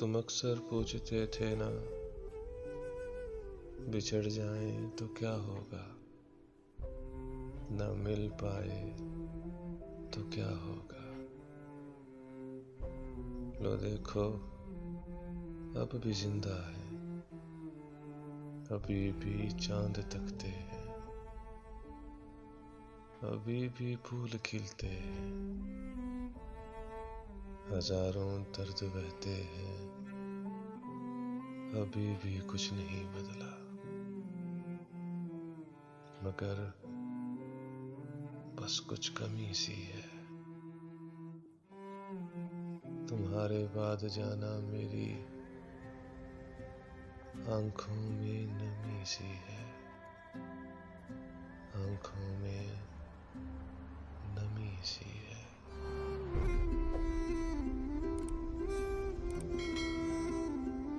तुम अक्सर पूछते थे ना, बिछड़ जाएं तो क्या होगा, न मिल पाए तो क्या होगा। लो देखो अब भी जिंदा है, अभी भी चांद तकते हैं, अभी भी फूल खिलते हैं, हजारों दर्द बहते हैं, अभी भी कुछ नहीं बदला। मगर बस कुछ कमी सी है, तुम्हारे बाद जाना मेरी आंखों में नमी सी है।